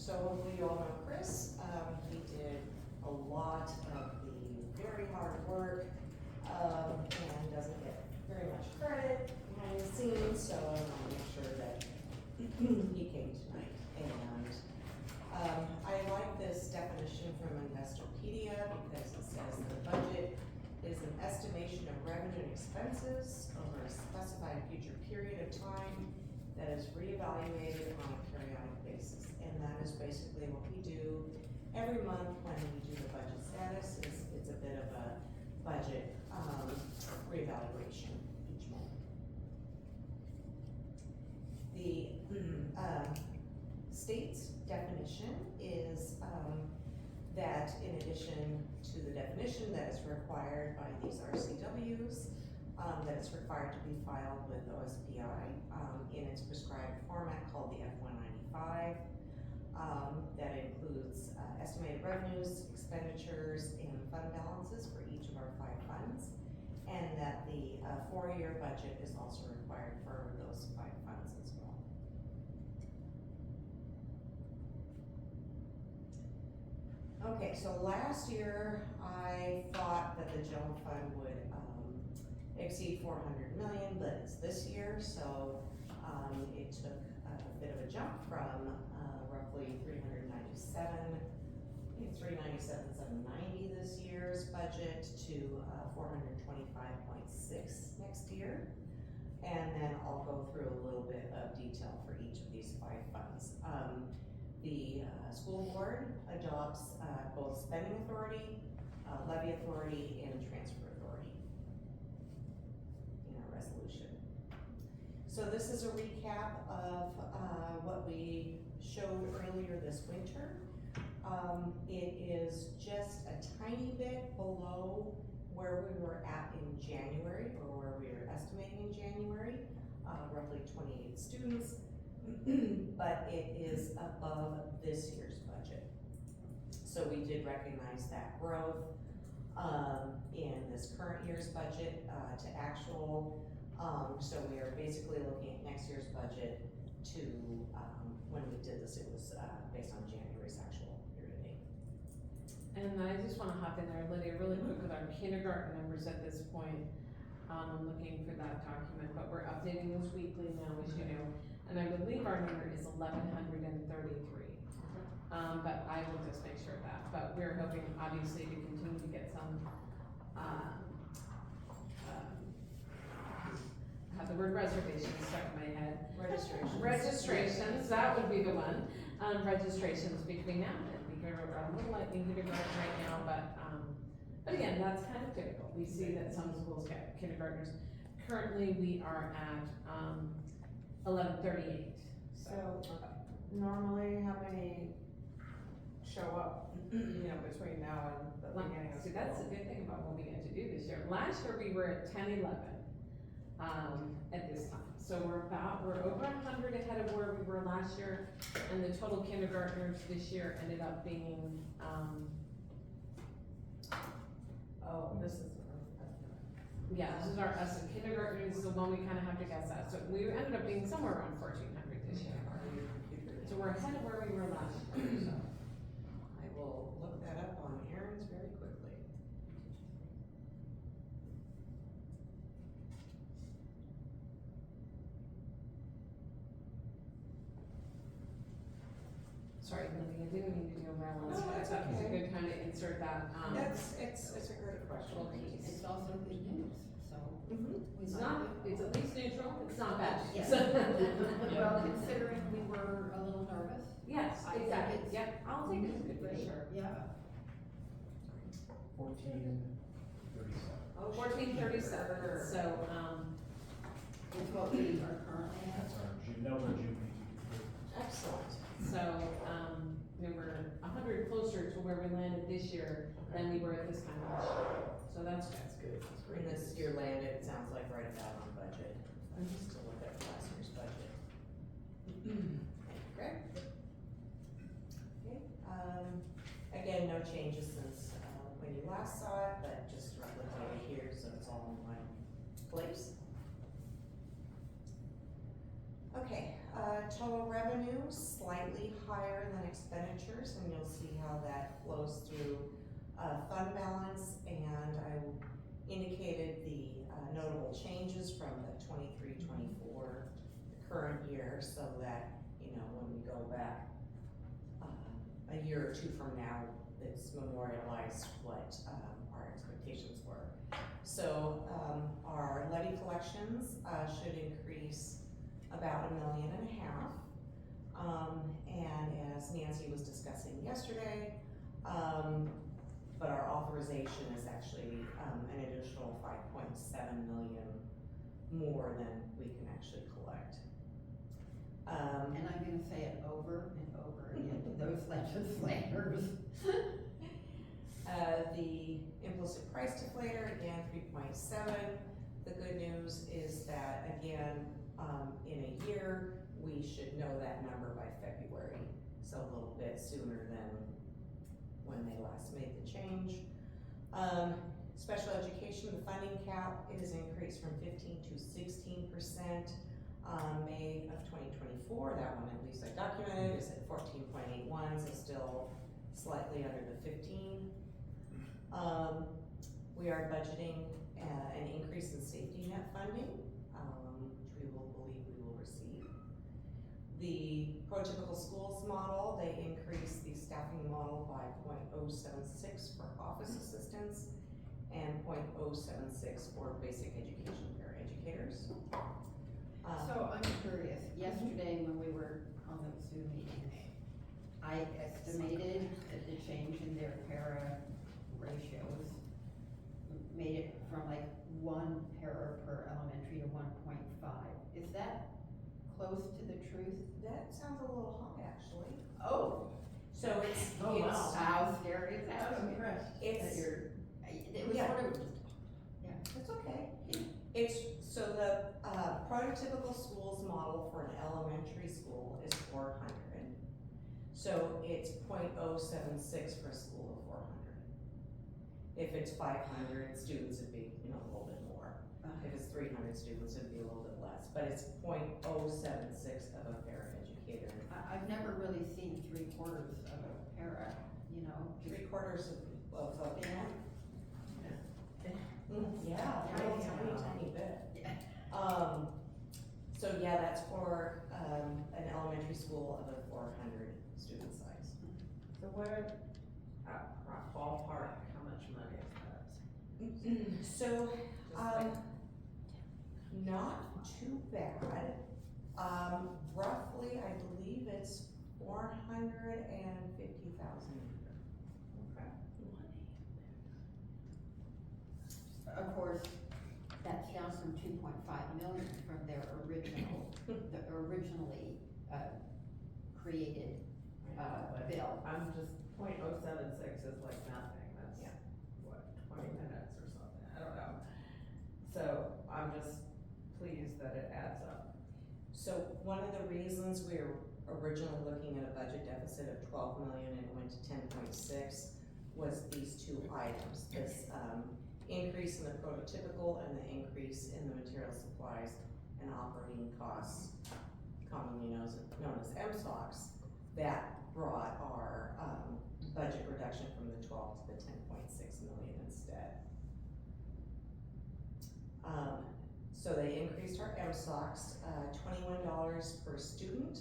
So you all know Chris. He did a lot of the very hard work and doesn't get very much credit behind the scenes, so I want to make sure that he came tonight. And I like this definition from Investopedia because it says the budget is an estimation of revenue and expenses over a specified future period of time that is reevaluated on a periodic basis. And that is basically what we do every month when we do the budget status. It's a bit of a budget reevaluation each month. The state's definition is that in addition to the definition that is required by these RCWs, that it's required to be filed with OSPI in its prescribed format called the F-195. That includes estimated revenues, expenditures, and fund balances for each of our 5 funds, and that the 4-year budget is also required for those 5 funds as well. Okay, so last year I thought that the general fund would exceed 400 million, but it's this year, so it took a bit of a jump from roughly 397,790 this year's budget to 425.6 next year. And then I'll go through a little bit of detail for each of these 5 funds. The school board adopts both spending authority, levy authority, and transfer authority in our resolution. So this is a recap of what we showed earlier this winter. It is just a tiny bit below where we were at in January, or where we were estimating in January, roughly 28 students, but it is above this year's budget. So we did recognize that growth in this current year's budget to actual. So we are basically looking at next year's budget to, when we did this, it was based on January's actual year to date. And I just wanna hop in there, Lydia, really quick with our kindergarten numbers at this point. I'm looking for that document, but we're updating those weekly now, as you know. And I believe our number is 1,133. But I will just make sure of that. But we're hoping, obviously, to continue to get some, I have the word reservations stuck in my head. Registrations, that would be the one. Registrations between now and then. We're a little light in kindergarten right now, but again, that's kind of typical. We see that some schools get kindergartners. Currently, we are at 1138. So normally, how many show up, between now and the beginning of See, school? that's the good thing about what we get to do this year. Last year, we were at 1011 at this time. So we're over 100 ahead of where we were last year, and the total kindergartners this year ended up being, This is. yeah, this is our estimate. Kindergartners is the one we kind of have to guess at. So we ended up being somewhere around 1,400 this year. So we're ahead of where we were last year, so. I will look that up on Erin's very quickly. Sorry, Lydia, I didn't mean to do a No, balance. that's I thought it was a okay. good time to insert that, It's a great question. little piece. It's also good news, so. It's not, it's at least neutral, it's not bad. Yes. Well, considering we were a little nervous. Yes, I think exactly, it's- yep, I'll take it as good for sure. Yeah. 1437, so, It's what we are currently at. That's our June Excellent. so, we're 100 closer to where we landed this year than we were at this time last year, so that's good. That's good. And this year landed, it sounds like, right about on budget. I'm just to look at last year's budget. Greg? Okay, again, no changes since, when you last saw it, but just replicated here, so it's all in one place. Okay, total revenue, slightly higher than expenditures, and you'll see how that flows through, fund balance, and I indicated the, notable changes from the 23-24 current year, so that, you know, when we go back, a year or two from now, it's memorialized what, our expectations were. So, our levy collections, should increase about $1.5 million. And as Nancy was discussing yesterday, but our authorization is actually, an additional 5.7 million more than we can actually collect. And I'm gonna say it over and over again to those legislators. The implicit price deflator, again, 3.7. The good news is that, again, in a year, we should know that number by February, so a little bit sooner than when they last made the change. Special education, the funding cap is increased from 15 to 16%. May of 2024, that one, at least I documented, is at 14.81, so still slightly under the 15. We are budgeting an increase in safety net funding, which we will believe we will receive. The prototypical schools model, they increased the staffing model by 0.076 for office assistants and 0.076 for basic education paraeducators. So I'm curious, yesterday when we were on the Zoom meeting, I estimated that the change in their para ratios made it from like 1 para per elementary to 1.5. Is that close to the truth? That sounds a little high, actually. Oh. So it's, Oh, wow. How scary is that? I'm impressed. That it's, you're, it was Yeah. sort of, it's okay. It's, so the, prototypical schools model for an elementary school is 400. So it's 0.076 for a school of 400. If it's 500 students, it'd be, you know, a little bit more. If it's 300 students, it'd be a little bit less, but it's 0.076 of a paraeducator. I've never really seen 3/4 of a para, you know. 3/4 of a Yeah. Yeah, Yeah. tiny bit. Yeah. So yeah, that's for, an elementary school of a 400 student size. So what, ballpark, how much money is that? So, Just like- not too bad. Roughly, I believe it's 450,000 a year. Okay. Of course, that's down from 2.5 million from their original, originally, created, bill. I'm just, 0.076 is like nothing, that's, Yeah. what, 20 minutes or something, I don't know. So, I'm just pleased that it adds up. So one of the reasons we were originally looking at a budget deficit of 12 million and it went to 10.6 was these two items. This, increase in the prototypical and the increase in the material supplies and operating costs, commonly known as MSOCs, that brought our, budget reduction from the 12 to the 10.6 million instead. So they increased our MSOCs, $21 per student,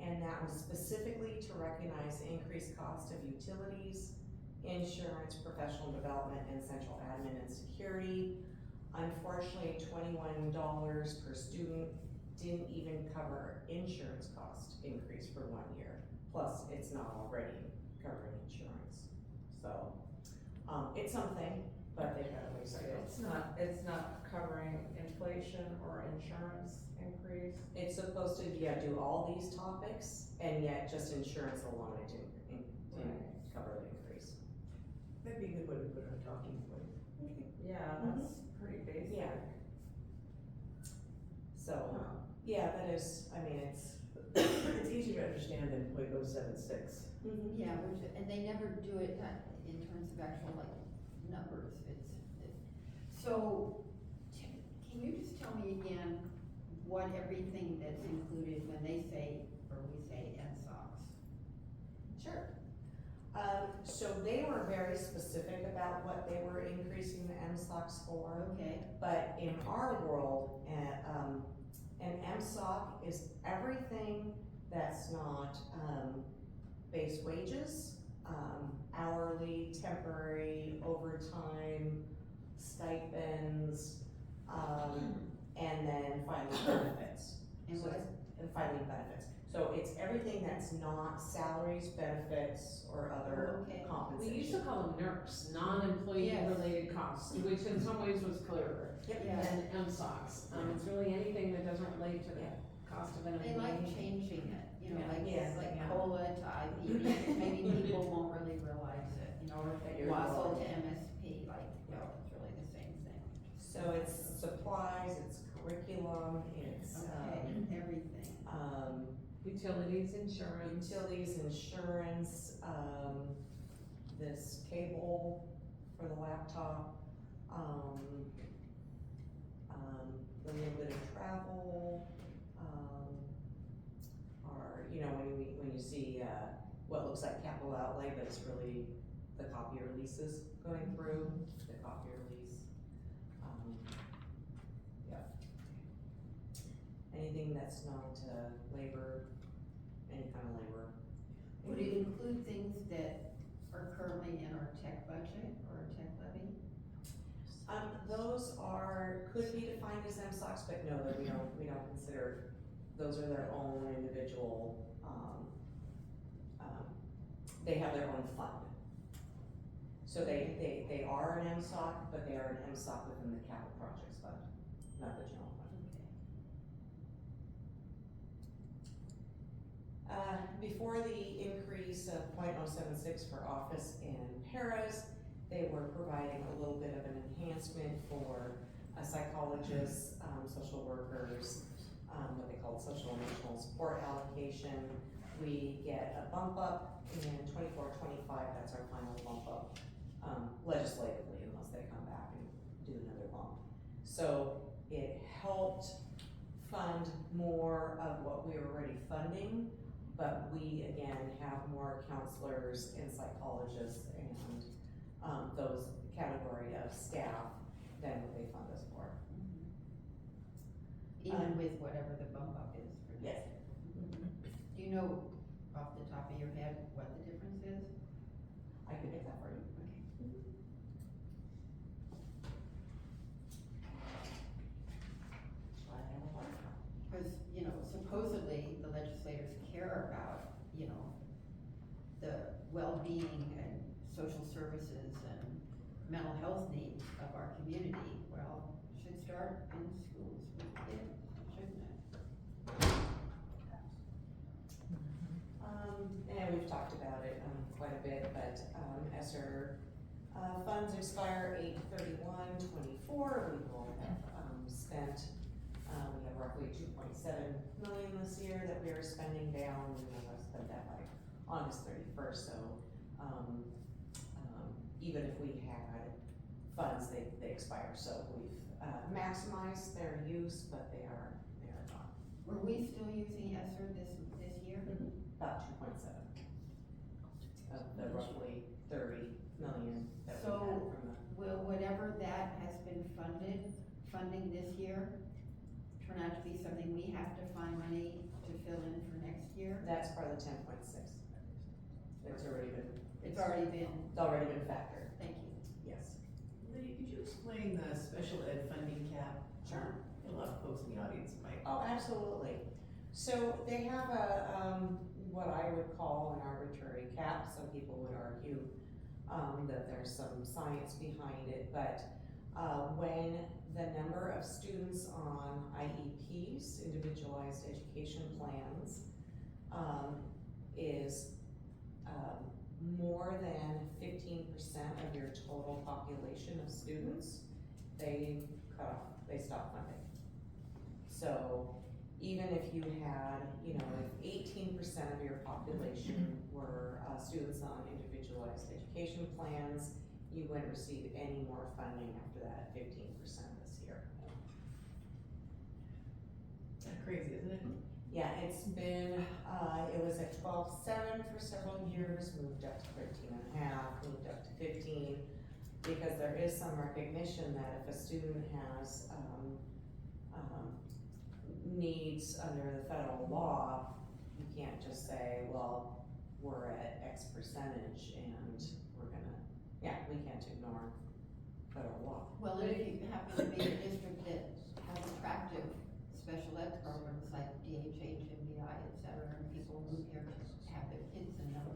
and that was specifically to recognize the increased cost of utilities, insurance, professional development, and central admin and security. Unfortunately, $21 per student didn't even cover insurance cost increase for 1 year. Plus, it's not already covering insurance. So, it's something, but they've got a ways to go. It's not covering inflation or insurance increase? It's supposed to, do all these topics, and yet just insurance alone, it didn't cover the increase. That'd be a good way to put our talking point. Yeah, that's pretty basic. Yeah. So, yeah, that is, I mean, it's. It's easier to understand than 0.076. Yeah, and they never do it in terms of actual like numbers, so, can you just tell me again what everything that's included when they say, or we say NSOX? Sure. So they were very specific about what they were increasing the MSOCs for. Okay, But in our world, an MSOC is everything that's not, base wages, hourly, temporary, overtime, stipends, and then finally benefits. and So what, it's- And finally benefits. So it's everything that's not salaries, benefits, or other Okay. We compensation. used to call them NERCs, non-employee related costs, which in some ways was clearer Yep. Yeah. than MSOCs. It's really anything that doesn't relate to the cost of an they employee. like changing it, you know, like, Yeah. like Yeah. COLA to IBD, maybe people won't really realize it, you know, or That you're WASL to involved. MSP, like, well, it's really the same thing. So it's supplies, it's curriculum, it's, Okay, everything. Utilities, insurance. utilities, insurance, this cable for the laptop, a little bit of travel, or, you know, when you see, what looks like capital outlay, but it's really the copier leases going through, the copier lease. Yeah. Anything that's not, labor, any kind of labor. Would it include things that are currently in our tech budget or tech levy? Those could be defined as MSOCs, but no, that we don't consider, those are their own individual, they have their own fund. So they are an MSOC, but they are an MSOC within the capital projects fund, not the general fund. Before the increase of 0.076 for office and paras, they were providing a little bit of an enhancement for psychologists, social workers, what they call social emotional support allocation. We get a bump up in 24-25, that's our final bump up, legislatively, unless they come back and do another bump. So it helped fund more of what we were already funding, but we again have more counselors and psychologists and those category of staff than what they fund us for. Even with whatever the bump up is for Yes. Do you know off the top of your head what the difference is? I could get that for you. I have a hard time. Because, you know, supposedly the legislators care about, you know, the well-being and social services and mental health needs of our community. Well, it should start in schools with kids, shouldn't it? And we've talked about it, quite a bit, but, ESSER, funds expire 8/31/24. We will have, spent, we have roughly 2.7 million this year that we are spending down. We will have spent that by August 31st, so, even if we had funds, they expire, so we've, maximized their use, but they are gone. Were we still using ESSER this year? About 2.7 of the roughly 30 million that we So- had from the. Will whatever that has been funding this year, turn out to be something we have to find money to fill in for next year? That's part of the 10.6. It's already been. It's already been, It's already been factored, thank you. yes. Lydia, could you explain the special ed funding cap? Sure. A lot of folks in the audience might. Oh, absolutely. So they have a, what I would call an arbitrary cap. Some people would argue, that there's some science behind it, but, when the number of students on IEPs, individualized education plans, is, more than 15% of your total population of students, they stop funding. So even if you had, you know, if 18% of your population were, students on individualized education plans, you wouldn't receive any more funding after that 15% this year. crazy, isn't it? Yeah, it's been, it was at 12.7 for several years, moved up to 13.5, moved up to 15. Because there is some recognition that if a student has, needs under the federal law, you can't just say, well, we're at X percentage and we're gonna, yeah, we can't ignore federal law. Well, if you happen to be a district that has attractive special ed programs like DHH, MBI, et cetera, and people move here to have their kids in them,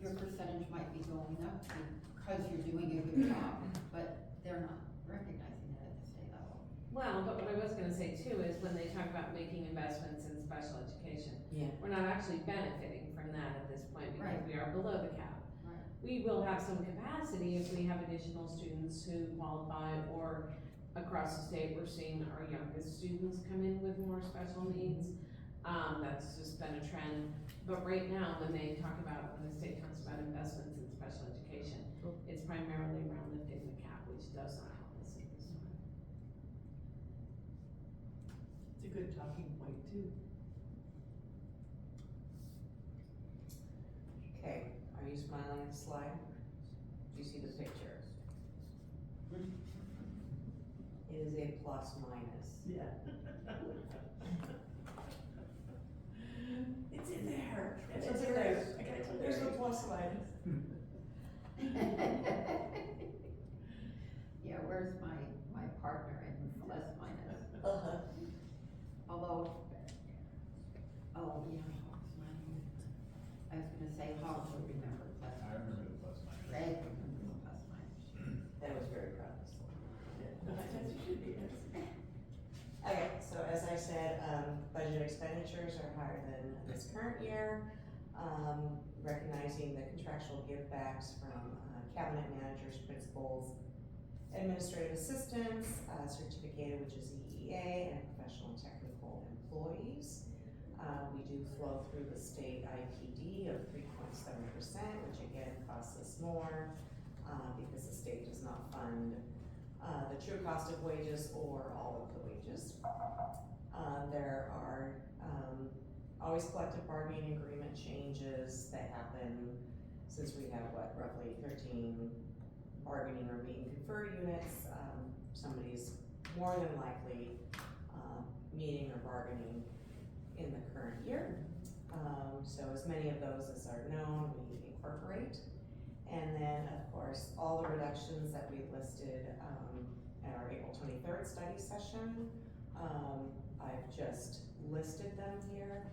your percentage might be going up because you're doing a good job, but they're not recognizing it at the state level. Well, but what I was gonna say too is when they talk about making investments in special education, Yeah. we're not actually benefiting from that at this point because Right. we are below the cap. Right. We will have some capacity if we have additional students who qualify, or across the state, we're seeing our youngest students come in with more special needs. That's just been a trend, but right now, when they talk about, when the state talks about investments in special education, it's primarily around lifting the cap, which does not help us at this time. It's a good talking point too. Okay, are you smiling at the slide? Do you see the picture? It is a plus minus. Yeah. It's in there. It's It's in in there. there. I gotta tell There's you. a plus minus. Yeah, where's my partner in plus minus? Uh-huh. Although, oh, yeah, Hawks money. I was gonna say Hawks will remember plus. I remember the plus minus. Greg remembers the plus minus. That was very proud of us. As you should be, yes. Okay, so as I said, budget expenditures are higher than this current year. Recognizing the contractual givebacks from cabinet managers, principals, administrative assistants, certificated, which is EEA, and professional and technical employees. We do flow through the state IPD of 3.7%, which again costs us more, because the state does not fund the true cost of wages or all of the wages. There are always collective bargaining agreement changes that happen since we have roughly 13 bargaining or being conferred units. Somebody's more than likely meeting or bargaining in the current year. So as many of those as are known, we incorporate. And then, of course, all the reductions that we listed at our April 23rd study session. I've just listed them here.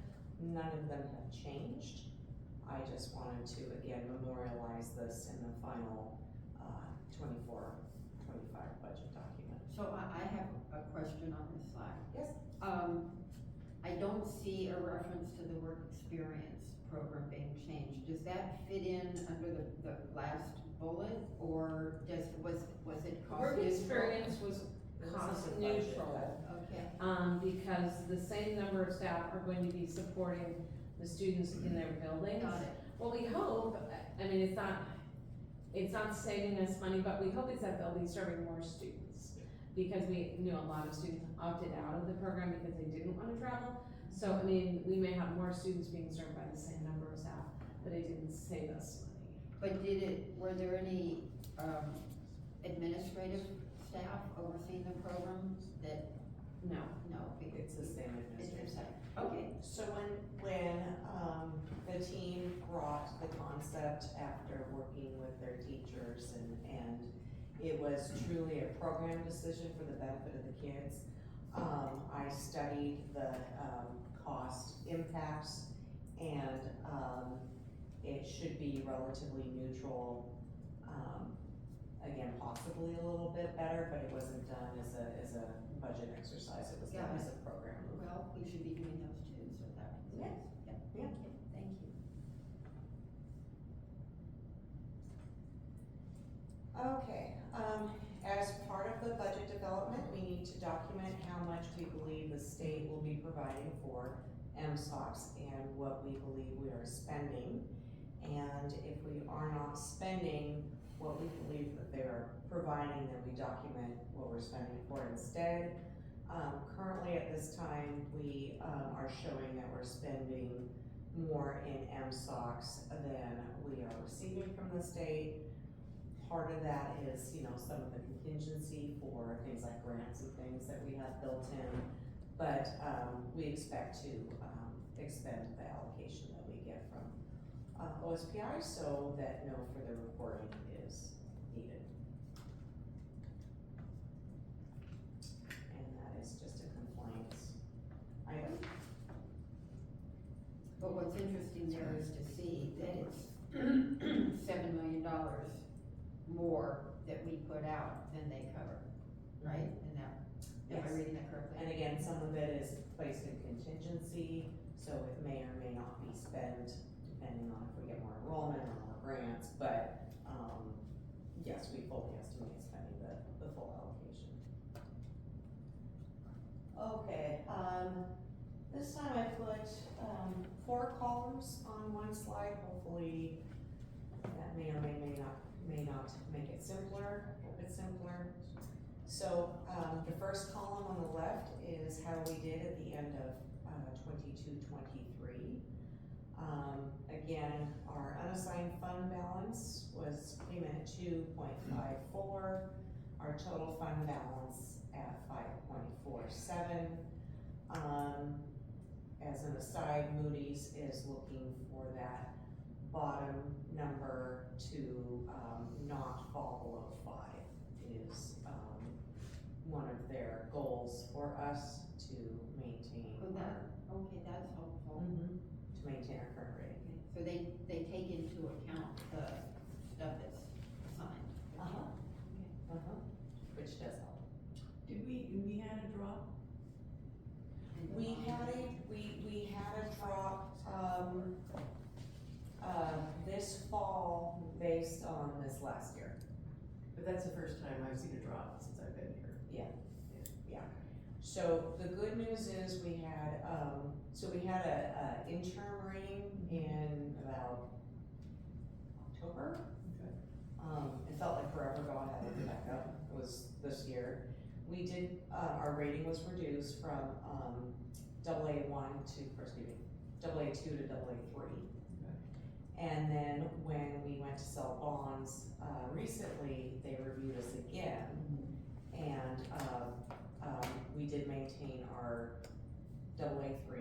None of them have changed. I just wanted to, again, memorialize this in the final 24-25 budget document. So I have a question on this slide. Yes. I don't see a reference to the work experience program being changed. Does that fit in under the last bullet, or was it cost Work neutral? experience was cost This is a budget neutral. Okay, Because the same number of staff are going to be supporting the students in their buildings. got it. Well, we hope, I mean, it's not saving us money, but we hope it's that they'll be serving more students. Because we knew a lot of students opted out of the program because they didn't wanna travel. So, I mean, we may have more students being served by the same number of staff, but it didn't save us money. But were there any, administrative staff overseeing the program that, No. no, because It's the same it's the administration. same. Okay, So when the team brought the concept after working with their teachers and it was truly a program decision for the benefit of the kids, I studied the cost impacts and it should be relatively neutral. Again, possibly a little bit better, but it wasn't done as a budget exercise, it was done Got as a program. well, we should be doing those too, so that makes Yeah. sense. Yeah. Okay, thank you. Okay, as part of the budget development, we need to document how much we believe the state will be providing for MSOCs and what we believe we are spending. And if we are not spending what we believe that they are providing, then we document what we're spending for instead. Currently at this time, we, are showing that we're spending more in MSOCs than we are receiving from the state. Part of that is, some of the contingency for things like grants and things that we have built in. But, we expect to, expend the allocation that we get from, OSPI so that no further reporting is needed. And that is just a compliance item. But what's interesting there is to see that it's $7 million more that we put out than they cover, right? And that, am I Yes. reading that correctly? And again, some of it is placed in contingency, so it may or may not be spent depending on if we get more enrollment or more grants, but, yes, we fully estimate spending the full allocation. Okay, this time I put, 4 columns on one slide, hopefully that may or may not make it simpler, a bit simpler. So, the first column on the left is how we did at the end of, 22-23. Again, our unassigned fund balance came in at 2.54, our total fund balance at 5.47. As an aside, Moody's is looking for that bottom number to, not fall below 5 is, one of their goals for us to maintain Oh, our, okay, that's helpful. to maintain our current rating. Okay, so they take into account the stuff that's assigned. Which does help. Did we had a drop? And We had a drop, this fall based on this last year. But that's the first time I've seen a drop since I've been here. So the good news is we had, a interim rating in about October. Okay. It felt like forever ago I had it back up, it was this year. We did, our rating was reduced from, AA1 to, AA2 to AA3. And then when we went to sell bonds, recently, they reviewed us again. And, we did maintain our AA3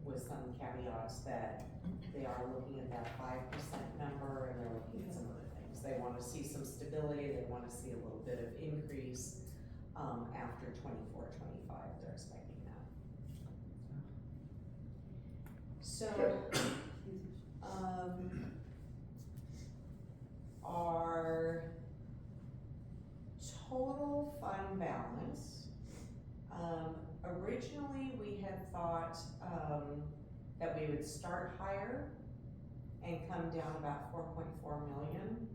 with some caveats that they are looking at that 5% number and they're looking at some other things. They wanna see some stability, they wanna see a little bit of increase, after 24-25, they're expecting that. So, our total fund balance, originally we had thought, that we would start higher and come down about 4.4 million.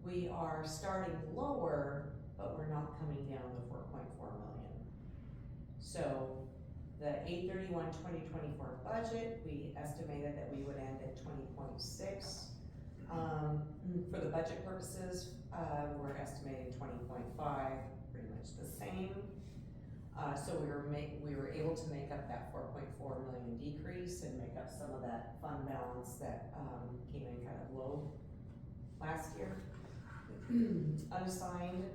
We are starting lower, but we're not coming down to 4.4 million. So the 8/31/2024 budget, we estimated that we would end at 20.6. For the budget purposes, we're estimating 20.5, pretty much the same. So we were able to make up that 4.4 million decrease and make up some of that fund balance that, came in kind of low last year. Unassigned,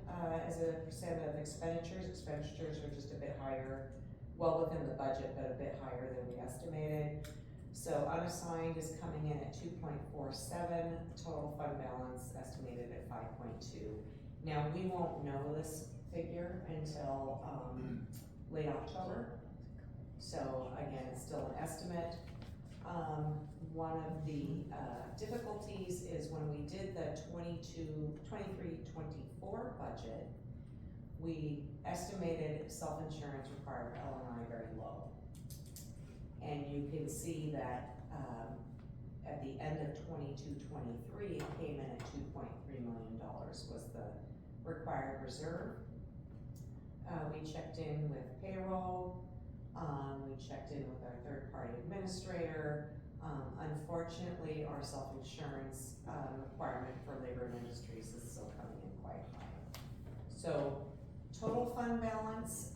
as a percent of expenditures are just a bit higher, well within the budget, but a bit higher than we estimated. So unassigned is coming in at 2.47, total fund balance estimated at 5.2. Now, we won't know this figure until, late October. So again, it's still an estimate. One of the, difficulties is when we did the 23-24 budget, we estimated self-insurance required for L&I very low. And you can see that, at the end of 22-23, it came in at $2.3 million was the required reserve. We checked in with payroll, we checked in with our third-party administrator. Unfortunately, our self-insurance, requirement for labor and industries is still coming in quite high. So, total fund balance,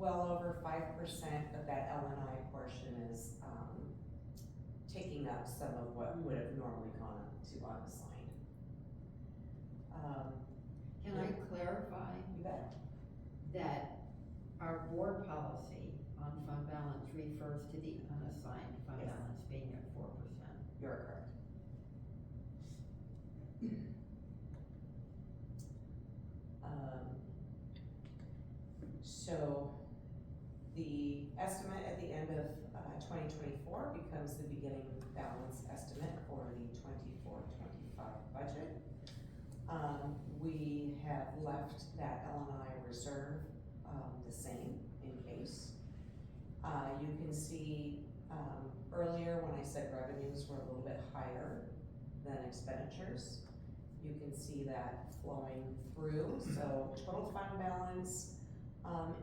well over 5%, but that L and I portion is, taking up some of what would have normally gone to unassigned. Can I clarify You bet. that our board policy on fund balance refers to the unassigned fund Yes. balance being at 4%? You're correct. So the estimate at the end of 2024 becomes the beginning balance estimate for the 24-25 budget. We have left that L&I reserve the same in case. You can see earlier when I said revenues were a little bit higher than expenditures, you can see that flowing through. So total fund balance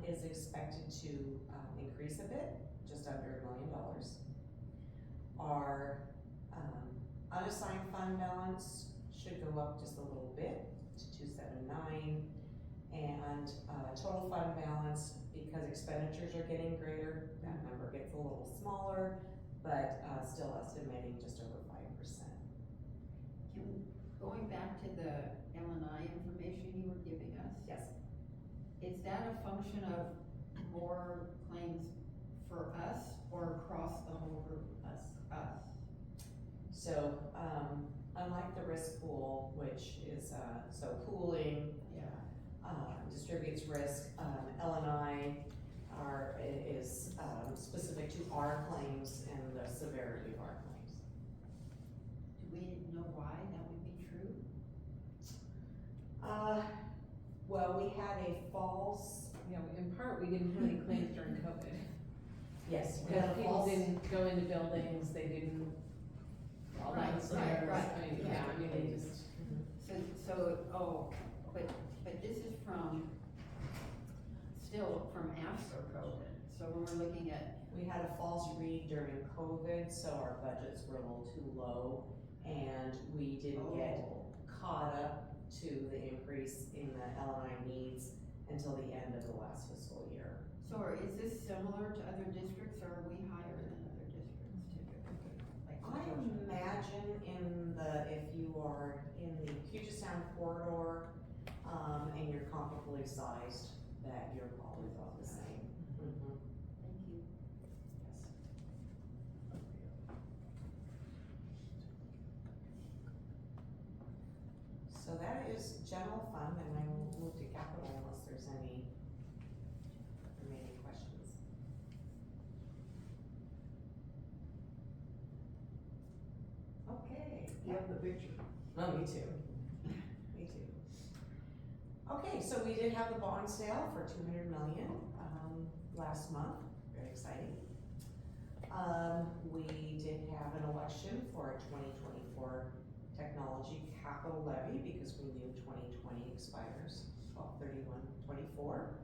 is expected to increase a bit, just under $1 million. Our unassigned fund balance should go up just a little bit to 279, and total fund balance, because expenditures are getting greater, that number gets a little smaller, but still estimating just over 5%. Going back to the L&I information you were giving us, Yes. is that a function of more claims for us or across the whole group? Us. So, unlike the risk pool, which is, so pooling, Yeah. distributes risk, L&I is specific to our claims and the severity of our claims. Do we know why that would be true? Well, we had a false, Yeah, in part, we didn't have any claims during COVID. yes, we had Because a people false. didn't go into buildings, they didn't fall Right, downstairs. right, I mean, yeah. yeah, I mean, they just, But this is still from after COVID, so when we're looking at, We had a false read during COVID, so our budgets were a little too low, and we didn't get caught up to the increase in the L&I needs until the end of the last fiscal year. is this similar to other districts, or are we higher than other districts typically? Like I proportionally? imagine if you are in the Puget Sound corridor, and you're comparably sized, that you're probably about the same. Mhm. Thank you. So that is general fund, and I will move to capital unless there's any remaining questions. Okay. Love the picture. Oh, me too. Me too. Okay, so we did have the bond sale for 200 million, last month, very exciting. We did have an election for a 2024 technology capital levy because we knew 2020 expires 12/31/24.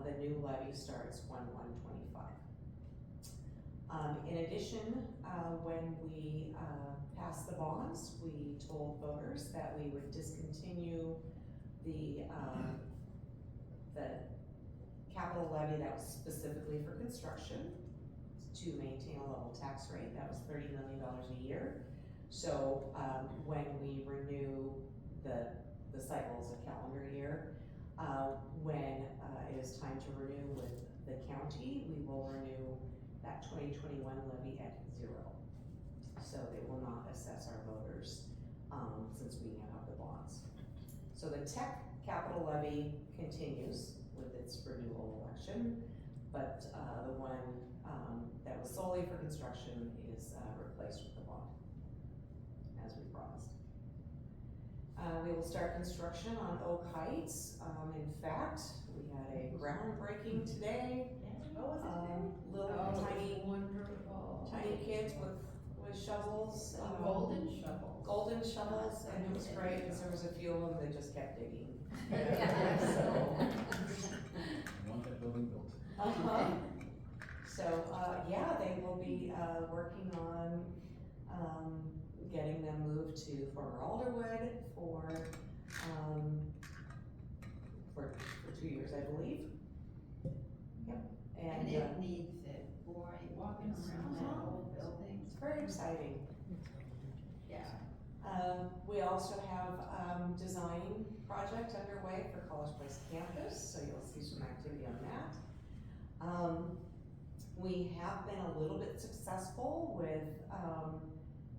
The new levy starts 1/1/25. In addition, when we passed the bonds, we told voters that we would discontinue the capital levy that was specifically for construction to maintain a level tax rate. That was $30 million a year. So, when we renew the cycles of calendar year, when it is time to renew with the county, we will renew that 2021 levy at 0. So they will not assess our voters, since we now have the bonds. So the tech capital levy continues with its renewal election, but the one that was solely for construction is replaced with the bond, as we promised. We will start construction on Oak Heights. In fact, we had a groundbreaking today. Little tiny Wonderful. tiny kids with shovels. Golden shovels. Golden shovels, and it was great, because there was a few of them that just kept digging. Want that building built. Uh-huh. So, yeah, they will be, working on, getting them moved to former Alderwood for 2 years, I believe. And And, it needs it, boy, walking around that old building, it's very exciting. yeah. We also have, design project underway for College Place campus, so you'll see some activity on that. We have been a little bit successful with,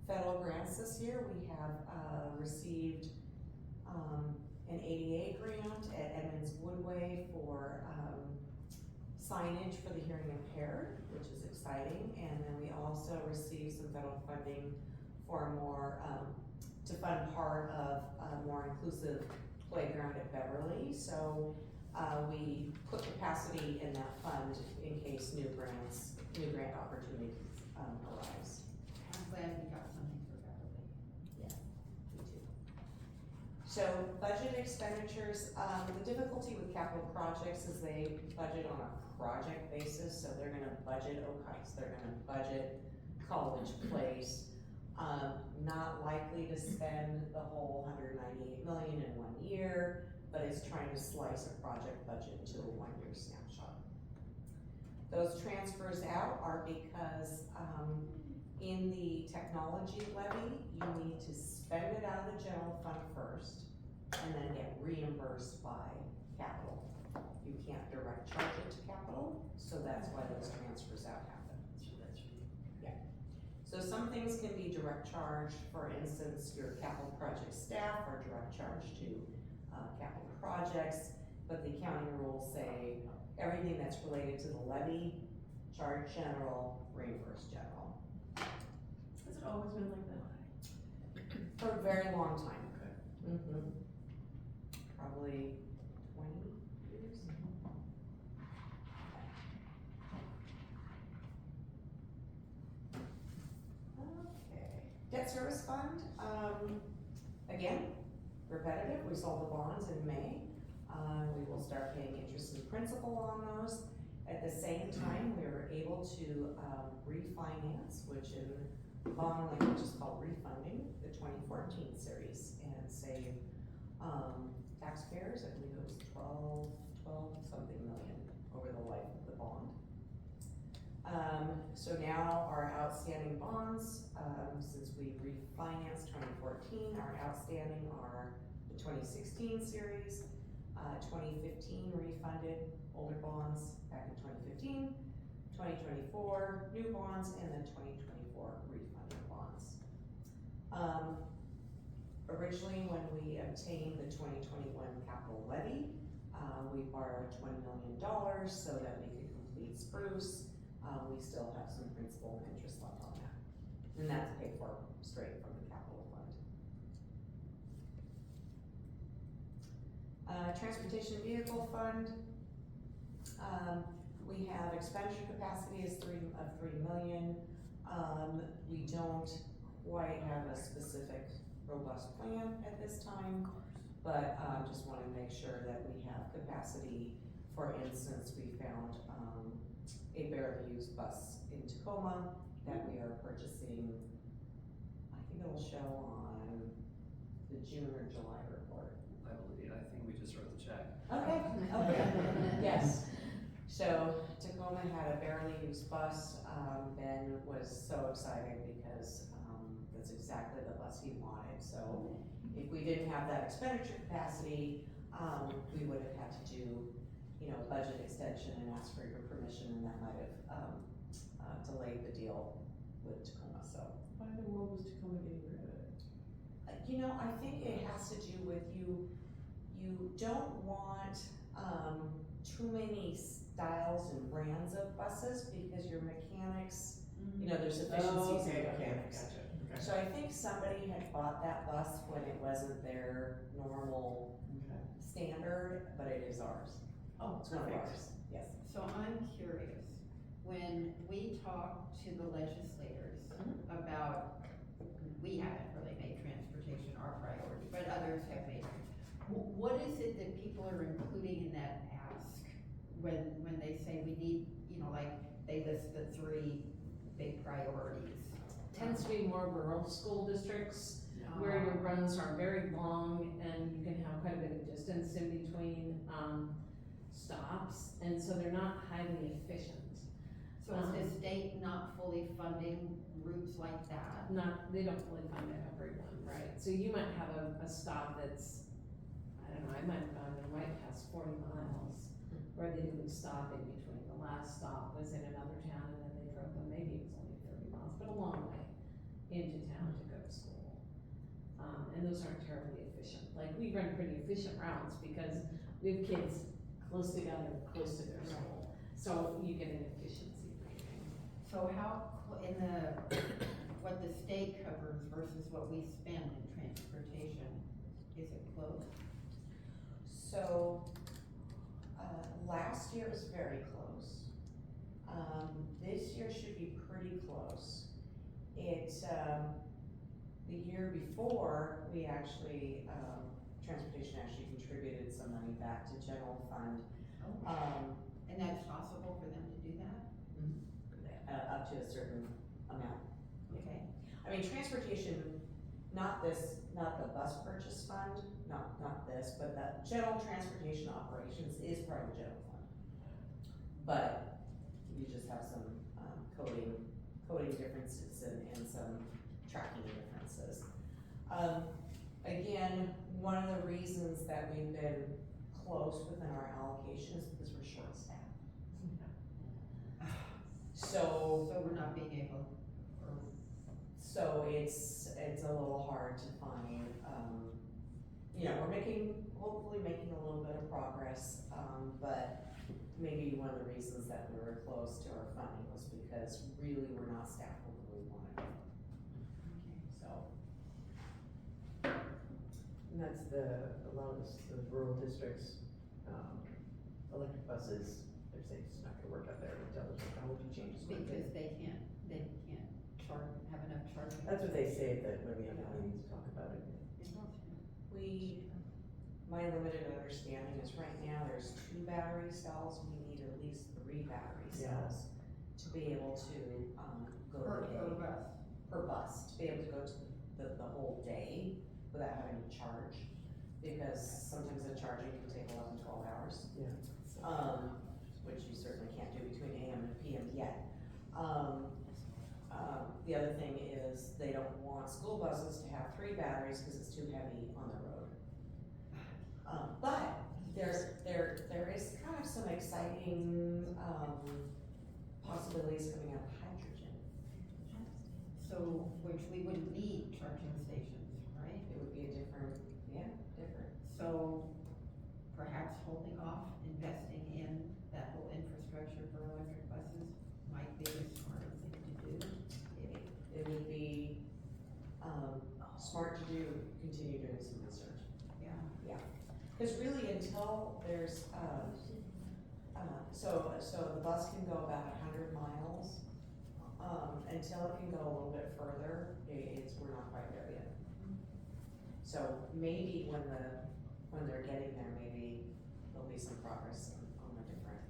federal grants this year. We have, received, an ADA grant at Edmonds Woodway for, signage for the hearing impaired, which is exciting. And then we also received some federal funding for more, to fund part of a more inclusive playground at Beverly. So, we put capacity in that fund in case new grant opportunities, arise. I'm glad we got something for Beverly. Me too. So budget expenditures, the difficulty with capital projects is they budget on a project basis, so they're gonna budget Okites, they're gonna budget College Place. Not likely to spend the whole $198 million in 1 year, but is trying to slice a project budget into a 1-year snapshot. Those transfers out are because, in the technology levy, you need to spend it out of the general fund first, and then get reimbursed by capital. You can't direct charge it to capital, so that's why those transfers out happen. So some things can be direct charge, for instance, your capital project staff are direct charge to, capital projects, but the accounting rules say everything that's related to the levy, charge general, reimburse general. Has it always been like that? For a very long time. Okay. Probably 20 years. Okay, debt service fund, again, repetitive, we sold the bonds in May. We will start paying interest and principal on those. At the same time, we were able to, refinance, which in bond language is called refunding, the 2014 series, and save, taxpayers, I believe it was 12 something million over the life of the bond. So now our outstanding bonds, since we refinanced 2014, our outstanding are the 2016 series, 2015 refunded older bonds back in 2015, 2024 new bonds, and then 2024 refunded bonds. Originally, when we obtained the 2021 capital levy, we borrowed $20 million so that we could complete Spruce. We still have some principal and interest left on that, and that's paid for straight from the capital fund. Transportation vehicle fund, we have expenditure capacity is 3 million. We don't quite have a specific robust plan at this time, but, just wanna make sure that we have capacity. For instance, we found, a barely used bus in Tacoma that we are purchasing. I think it'll show on the June or July report. I believe, I think we just wrote the check. Okay, yes. So Tacoma had a barely used bus. Ben was so excited because, that's exactly the bus he wanted. So if we didn't have that expenditure capacity, we would have had to do, budget extension and ask for your permission, and that might have, delayed the deal with Tacoma, so. Why in the world was Tacoma getting rid of it? I think it has to do with you don't want, too many styles and brands of buses because your mechanics, there's efficiencies in mechanics. Gotcha, okay. So I think somebody had bought that bus when it wasn't their normal Okay. standard, but it is ours. Oh, It's one of perfect. ours, yes. So I'm curious, when we talk to the legislators about, we haven't really made transportation our priority, but others have made it. What is it that people are including in that ask when they say we need, like, they list the 3 big priorities? Tends to be more rural school districts where your runs are very long and you can have quite a bit of distance in between. stops, and so they're not highly efficient. So is the state not fully funding routes like that? They don't fully fund everyone, right? So you might have a stop that's, I don't know, I might have gone to White House 40 miles, where they didn't stop in between. The last stop was in another town, and then they drove them, maybe it was only 30 miles, but a long way into town to go to school. And those aren't terribly efficient. Like, we run pretty efficient routes because we have kids close together, close to their school. So you get an efficiency rating. So what the state covers versus what we spend in transportation, is it close? So, last year was very close. This year should be pretty close. The year before, we actually, transportation actually contributed some money back to general fund. And that's possible for them to do that? Up to a certain amount. Okay. I mean, transportation, not the bus purchase fund, not this, but the general transportation operations is part of the general fund. But you just have some, coding differences and some tracking differences. Again, one of the reasons that we've been close within our allocation is because we're short staffed. So we're not being able, So it's a little hard to find, we're hopefully making a little bit of progress, but maybe one of the reasons that we were close to our funding was because really we're not staffed where we wanted to be. So. And that's a lot of the rural districts, electric buses, they're saying it's not gonna work out there until the technology changes. because they can't have enough charging. That's what they say, that when we have meetings to talk about it. My limited understanding is right now there's 2 battery cells, we need at least 3 battery cells to be able to, go Per the day. bus. Per bus, to be able to go to the whole day without having to charge, because sometimes the charging can take 11, 12 hours. Yeah. Which you certainly can't do between AM and PM yet. The other thing is they don't want school buses to have 3 batteries because it's too heavy on the road. But there is kind of some exciting, possibilities coming out of hydrogen. So, which we wouldn't need charging stations, right? It would be a different. So perhaps holding off investing in that whole infrastructure for electric buses might be the smarter thing to do, maybe. It would be, smart to continue doing some research. Yeah. Cause really until there's, so the bus can go about 100 miles. Until it can go a little bit further, we're not quite there yet. So maybe when they're getting there, maybe there'll be some progress on the different.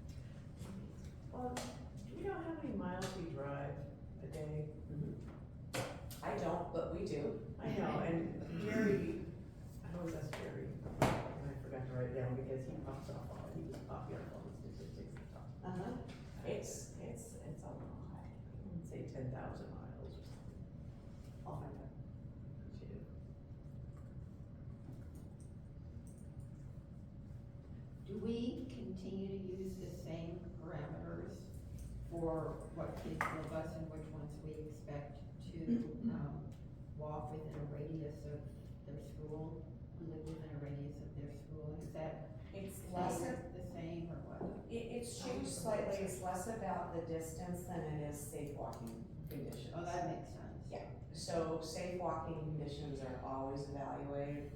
Do we know how many miles we drive a day? I don't, but we do. I know, and Jerry, I always ask Jerry, and I forgot to write it down because he pops off he was popping up all the statistics and stuff. It's a lot. I'd say 10,000 miles or something. I'll find out. Do we continue to use the same parameters for what kids will bus and which ones we expect to, walk within a radius of their school, live within a radius of their school? Is that It's less, the same or what? it's changed slightly. It's less about the distance than it is safe walking conditions. Oh, that makes sense. So safe walking conditions are always evaluated.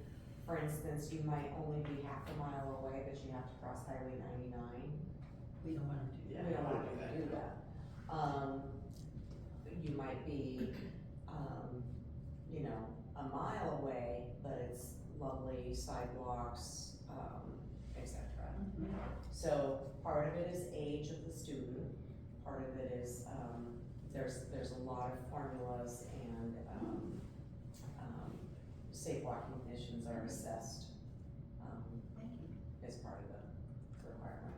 For instance, you might only be half a mile away, but you have to cross Highway 99. We don't want them to do We that. don't want you to do that. You might be, a mile away, but it's lovely sidewalks, et cetera. So part of it is age of the student, part of it is, there's a lot of formulas and, safe walking conditions are assessed, Thank you. as part of the requirement.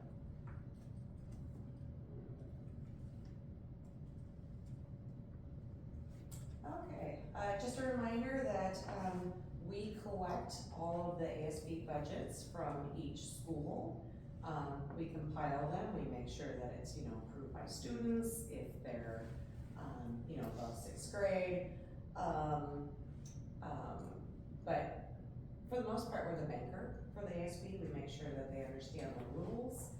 just a reminder that, we collect all of the ASB budgets from each school. We compile them, we make sure that it's, approved by students, if they're, above sixth grade. But for the most part, we're the banker for the ASB, we make sure that they understand the rules.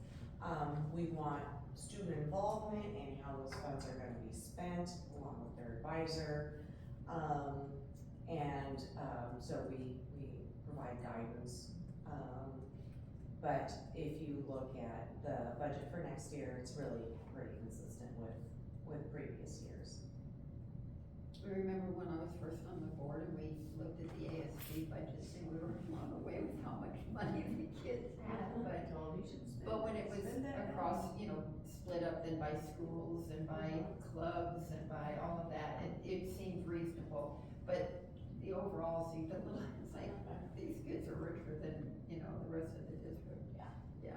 We want student involvement in how those funds are gonna be spent, along with their advisor. So we provide guidance. But if you look at the budget for next year, it's really pretty consistent with previous years. I remember when I was first on the board and we looked at the ASB budgets and we were blown away with how much money the kids had, but when it was across, split up then by schools and by clubs and by all of that, it seemed reasonable. But the overall seemed a little, it's like, these kids are richer than, the rest of the district. Yeah.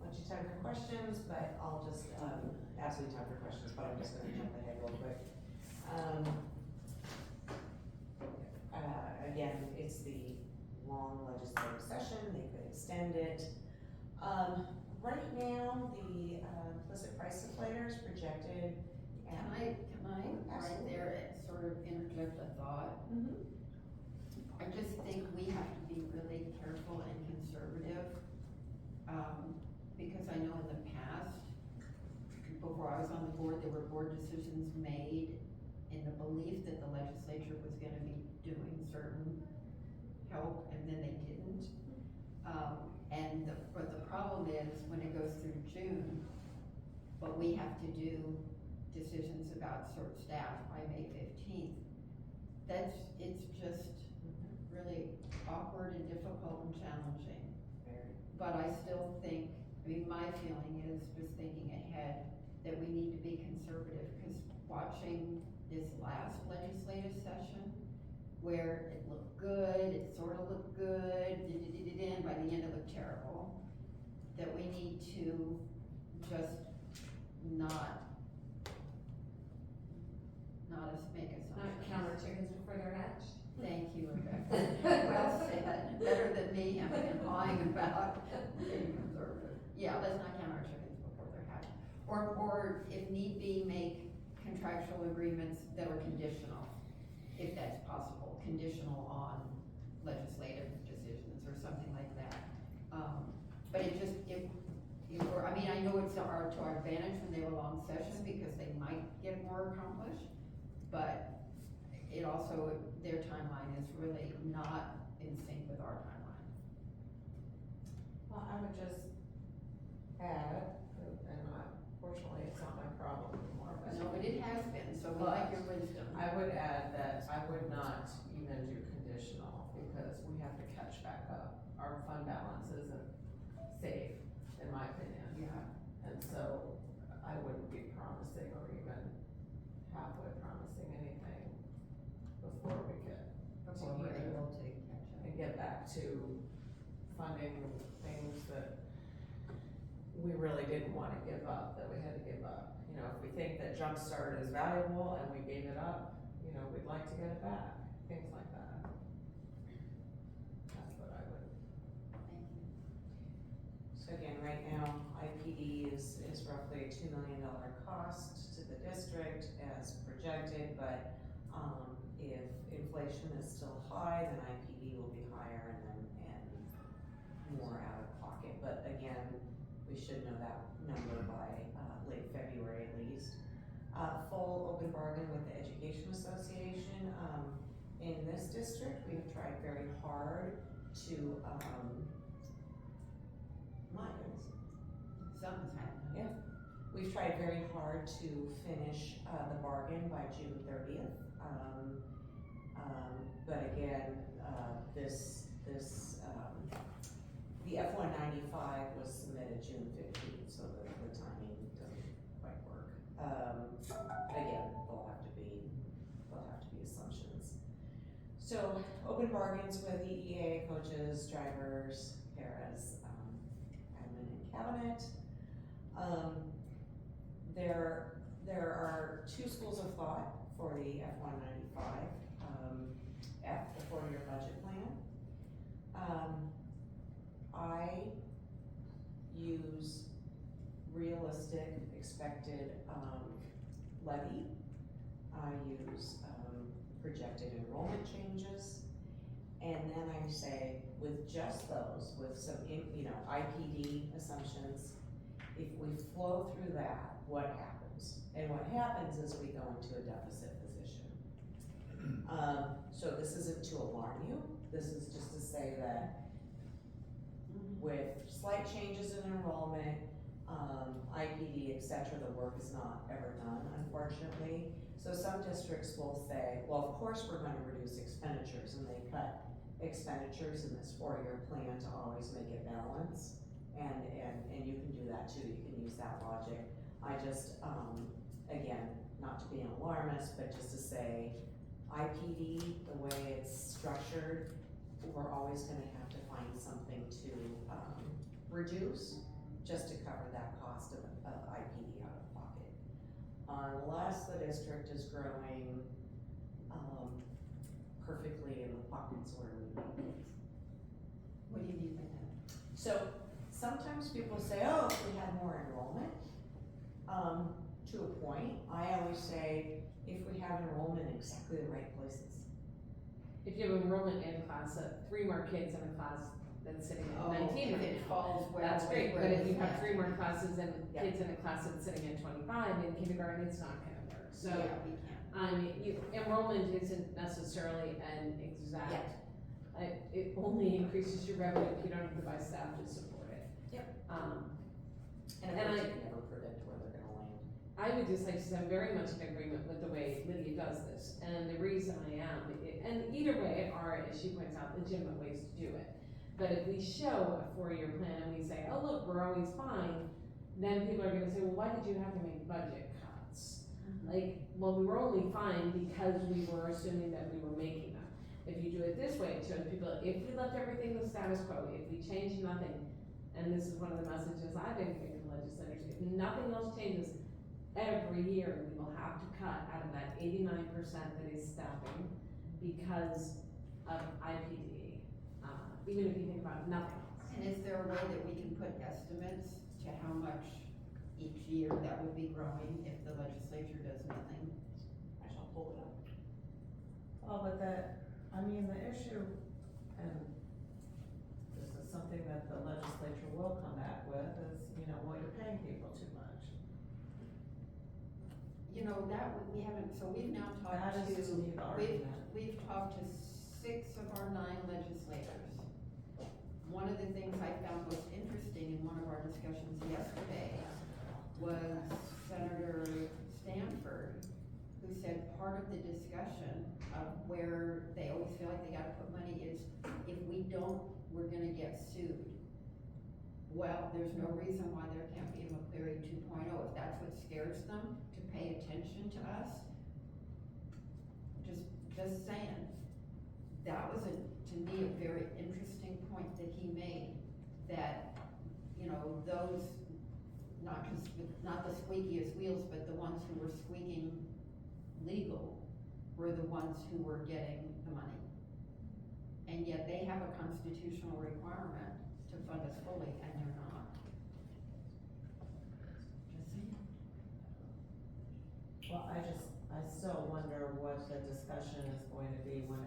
Bunch of time for questions, but I'll just, absolutely time for questions, but I'm just gonna jump ahead real quick. Again, it's the long legislative session, they could extend it. Right now, the implicit price deflator is projected Can at. I right Absolutely. there sort of interject a thought? I just think we have to be really careful and conservative, because I know in the past, before I was on the board, there were board decisions made in the belief that the legislature was gonna be doing certain help, and then they didn't. But the problem is, when it goes through June, but we have to do decisions about sort of staff by May 15th, it's just really awkward and difficult and challenging. But I still think, my feeling is, just thinking ahead, that we need to be conservative, because watching this last legislative session, where it looked good, it sort of looked good, and by the end it looked terrible, that we need to just not make assumptions. Not counter chickens before they're hatched. Thank you, Rebecca. Well said, better than me having been lying about being conservative. Yeah, let's not count our chickens before they're hatched. Or if need be, make contractual agreements that are conditional, if that's possible, conditional on legislative decisions or something like that. But I know it's to our advantage when they have a long session, because they might get more accomplished, but it also, their timeline is really not in sync with our timeline. Well, I would just add, and fortunately it's not my problem anymore, but. No, but it has been, so we like your wisdom. I would add that I would not even do conditional, because we have to catch back up. Our fund balance isn't safe, in my opinion. Yeah. And so I wouldn't be promising or even halfway promising anything before we get Before we're able to catch up. and get back to funding things that we really didn't wanna give up, that we had to give up. If we think that Jumpstart is valuable and we gave it up, we'd like to get it back, things like that. That's what I would. Thank you. So again, right now, IPD is roughly a $2 million cost to the district as projected, but, if inflation is still high, then IPD will be higher and more out of pocket. But again, we should know that number by, late February at least. Full open bargain with the Education Association. In this district, we have tried very hard to, my goodness. Something's happening. Yeah. We've tried very hard to finish, the bargain by June 30th. But again, the F-195 was submitted June 15th, so the timing doesn't quite work. Again, they'll have to be assumptions. So, open bargains with EEA, coaches, drivers, paras, admin and cabinet. There are two schools of thought for the F-195, F, the four-year budget plan. I use realistic expected, levy. I use, projected enrollment changes. And then I say, with just those, with some, IPD assumptions, if we flow through that, what happens? And what happens is we go into a deficit position. So this isn't to alarm you, this is just to say that with slight changes in enrollment, IPD, et cetera, the work is not ever done, unfortunately. So some districts will say, well, of course we're gonna reduce expenditures, and they cut expenditures in this four-year plan to always make it balance. And you can do that too, you can use that logic. I just, again, not to be an alarmist, but just to say, IPD, the way it's structured, we're always gonna have to find something to, reduce, just to cover that cost of IPD out of pocket. Unless the district is growing, perfectly in the pockets where we need it. What do you mean by that? So, sometimes people say, oh, if we had more enrollment, to a point, I always say, if we have enrollment in exactly the right places. If you have enrollment in a class of 3 more kids in a class that's sitting at 19 if right it now, falls where. that's great, where but it if you is have now. 3 more classes and Yeah. kids in a class that's sitting at 25 in kindergarten, it's not gonna work, so. Yeah, we can't. Enrollment isn't necessarily an exact, it only increases your revenue if you don't have to buy staff to support it. Yep. And And of course, you can never predict where they're gonna land. I would just like to say I'm very much in agreement with the way Lydia does this, and the reason I am, and either way are, as she points out, legitimate ways to do it. But if we show a 4-year plan and we say, oh look, we're always fine, then people are gonna say, well, why did you have to make budget cuts? Like, well, we were only fine because we were assuming that we were making them. If you do it this way, it shows people, if we left everything the status quo, if we changed nothing, and this is one of the messages I've been giving to legislators, if nothing else changes, every year we will have to cut out of that 89% that is staffing because of IPD, even if you think about nothing else. And is there a way that we can put estimates to how much each year that would be growing if the legislature does nothing? I shall pull it up. Well, but the issue, and this is something that the legislature will come back with, is, well, you're paying people too much. We haven't, so we've now talked That is to me the argument. we've talked to 6 of our 9 legislators. One of the things I found most interesting in one of our discussions yesterday was Senator Stanford, who said part of the discussion of where they always feel like they gotta put money is, if we don't, we're gonna get sued. Well, there's no reason why there can't be a McCleary 2.0, if that's what scares them, to pay attention to us. Just saying, that was to me, a very interesting point that he made, that, those, not the squeakiest wheels, but the ones who were squeaking legal were the ones who were getting the money. And yet they have a constitutional requirement to fund us fully, and they're not. Just saying. Well, I still wonder what the discussion is going to be when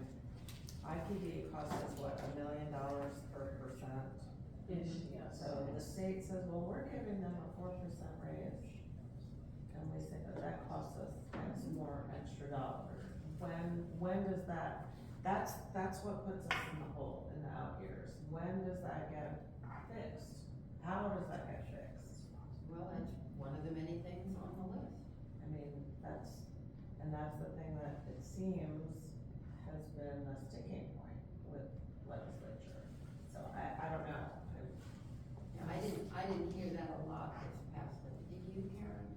IPD costs us, what, $1 million per percent? Ish, yeah. So the state says, well, we're giving them a 4% raise, and we say that costs us X more extra dollars. When does that's what puts us in the hole in the out years. When does that get fixed? How does that get fixed? Well, that's one of the many things on the list. That's the thing that it seems has been a sticking point with legislature. So I don't know. I didn't hear that a lot this past week. Did you, Karen?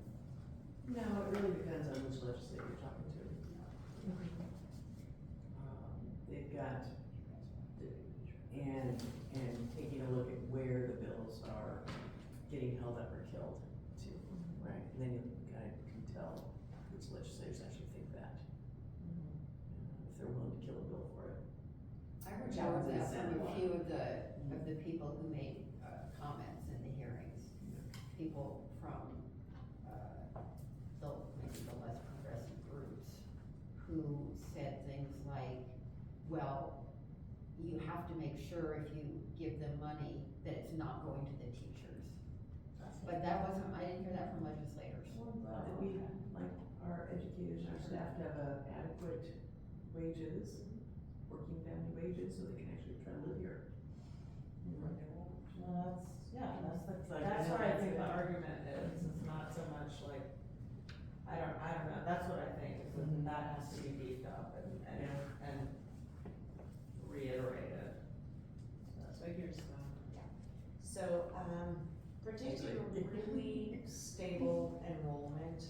No, it really depends on which legislator you're talking to. They've got, and taking a look at where the bills are getting held up or killed too, right? And then you kind of can tell which legislators actually think that, if they're willing to kill a bill for it. I heard That was that the from a Senate few of the people who made, comments in the hearings. People from, maybe the less progressive groups, who said things like, well, you have to make sure if you give them money, that it's not going to the teachers. But that wasn't, I didn't hear that from legislators. That we, like, our educators and our staff to have adequate wages, working family wages, so they can actually try to live here. Well, That's like- that's where I think the argument is, it's not so much like, I don't know, that's what I think, is Mhm. that has to be beefed up and reiterated. So here's the. So, predicted a really stable enrollment.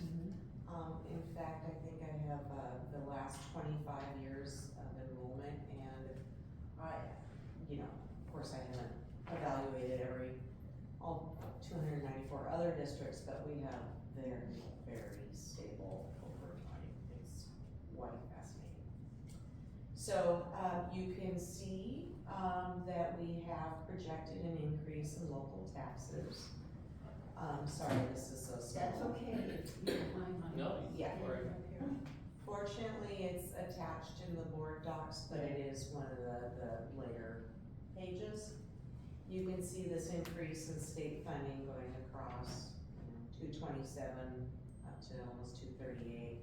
In fact, I think I have, the last 25 years of enrollment, and of course, I haven't evaluated all 294 other districts, but we have very, very stable over time. It's quite fascinating. So, you can see, that we have projected an increase in local taxes. Sorry, this is so small. That's okay, if you don't mind, honey. No, Yeah. or- Fortunately, it's attached in the board docs, but it is one of the later pages. You can see this increase in state funding going across 227 up to almost 238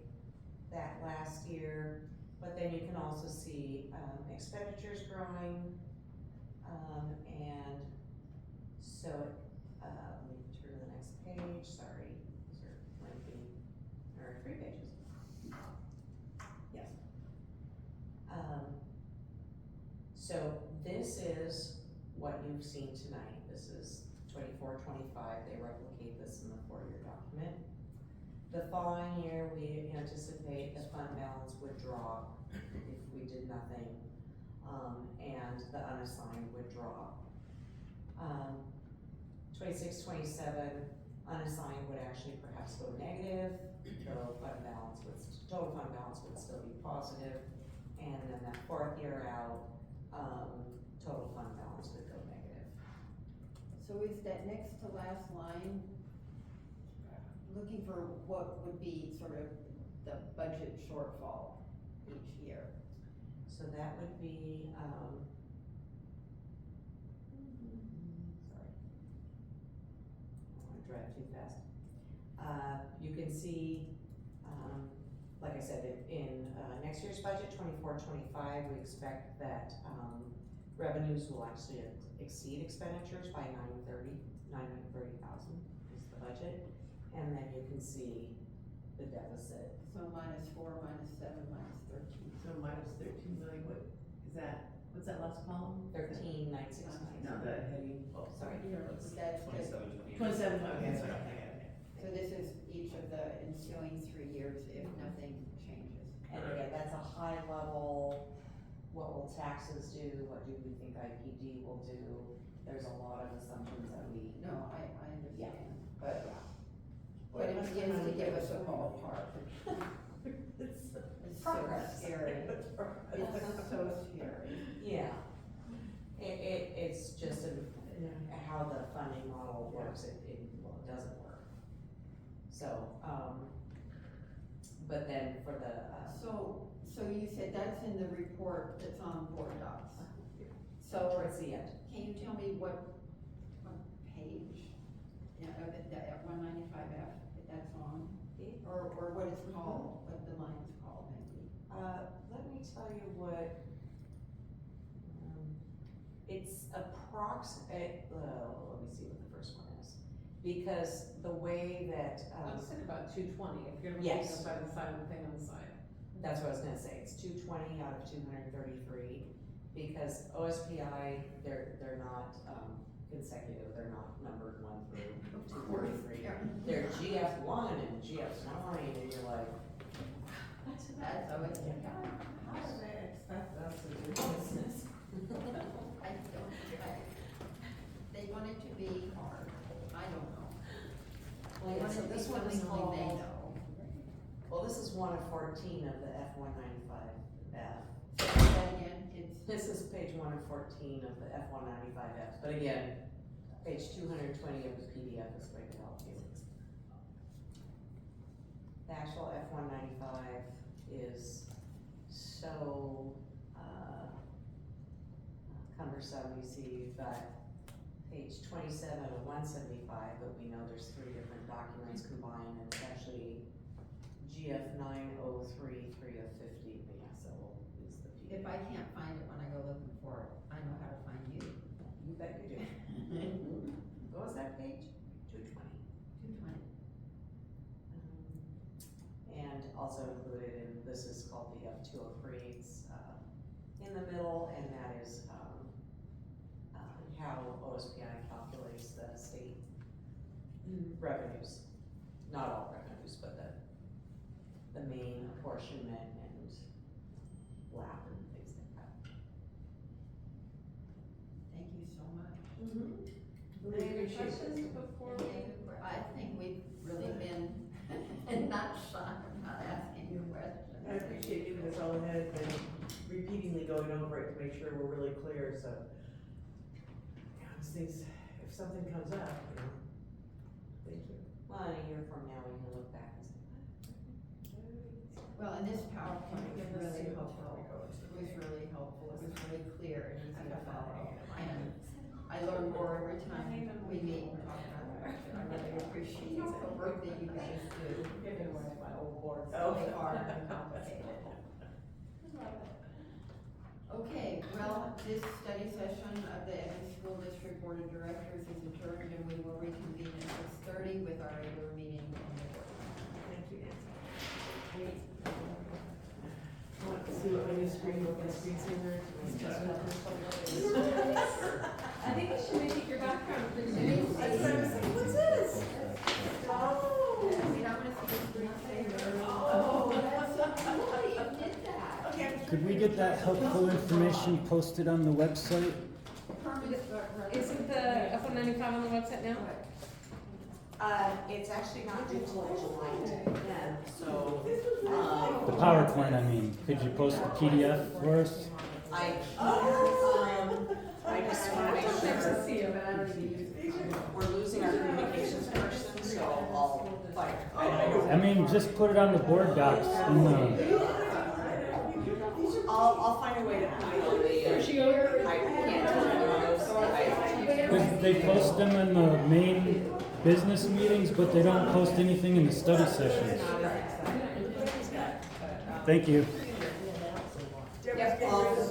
that last year. But then you can also see, expenditures growing, and so, let me turn to the next page, sorry, these are lengthy, there are 3 pages. Yes. So this is what you've seen tonight, this is 24-25. They replicate this in the 4-year document. The following year, we anticipate the fund balance would drop if we did nothing, and the unassigned would drop. 26-27, unassigned would actually perhaps go negative, though total fund balance would still be positive, and then that 4th year out, total fund balance would go negative. So is that next to last line, looking for what would be sort of the budget shortfall each year? So that would be, sorry. I don't wanna drive too fast. You can see, like I said, in next year's budget, 24-25, we expect that, revenues will actually exceed expenditures by 930,000 is the budget. And then you can see the deficit. So -4, -7, -13. So minus 13 million, what's that last column? 13,969. No, the heading, Oh, sorry. That's That's good. 27, 27, okay, that's right, okay. So this is each of the ensuing 3 years if nothing changes. And again, that's a high level, what will taxes do, what do we think IPD will do? There's a lot of assumptions that we. No, I understand, But but it begins to give us a ballpark. It's It's so progress. scary. It's so scary. Yeah. It's just how the funding model works, it doesn't work. So, but then for the, So you said that's in the report that's on board docs. So towards the end. can you tell me what page, that 195F, that's on? Or what it's called, what the line is called maybe? Let me tell you what, it's approximate, let me see what the first one is. Because the way that, Let's think about 220, if you're looking Yes. up by the side of the thing on the side. that's what I was gonna say, it's 220 out of 233, because OSPI, they're not, consecutive, they're not numbered 1 through 243. They're GF1 and GF9, and you're like, That's always, How do they expect us to do business? they want it to be hard, I don't F195F. Say that again, it's, This is page 1 of 14 of the F195F, but again, page 220 of the PDF is going to help you. The actual F195 is so cumbersome. You see, you've got page 27 of 175, but we know there's 3 different documents combined, and it's actually GF 903, 3 of 50, but yeah, so we'll use the PDF. if I can't find it when I go looking for it, I know how to find you. You bet you do. What was that page? 220. 220. And also included in, this is called the F203, it's in the middle, and that is how OSPI calculates the state revenues. Not all revenues, but the main apportionment and lab and things like that. Thank you so much. Any other questions before we? I think we've really been, not shy about asking you questions. I appreciate giving us all ahead and repeatedly going over it to make sure we're really clear, so. Yeah, these things, if something comes up, you know, thank you. Well, in a year from now, we can look back and say, Well, and this PowerPoint was really helpful. It It was really helpful, it was really clear and easy to follow. And I learn more every time we meet and talk about it. I really appreciate the work that you guys do. Giving away my old board. It's really hard and complicated. Okay, well, this study session of the Edmonds School District Board of Directors is adjourned, and we will reconvene at 6:30 with our regular meeting on the board. Thank you, Nancy. Want to see what my new screensaver? I think you should make it your background for That's what I was saying, what's this? Oh. See, I'm gonna see the screensaver. Oh, that's so cool, you did that. Okay. Could we get that helpful information posted on the website? Isn't the F195 on the website now? it's actually not due till July 10th, so, The PowerPoint, I mean. Could you post the PDF for us? I just wanna make Nice sure, to see you. we're losing our communications person, so I'll find. I mean, just put it on the board docs in the, I'll find a way to put it on the, Verschoor. I can't tell you those, because they post them in the main business meetings, but they don't post anything in the study sessions. Deborah's Thank you. Yep, I'll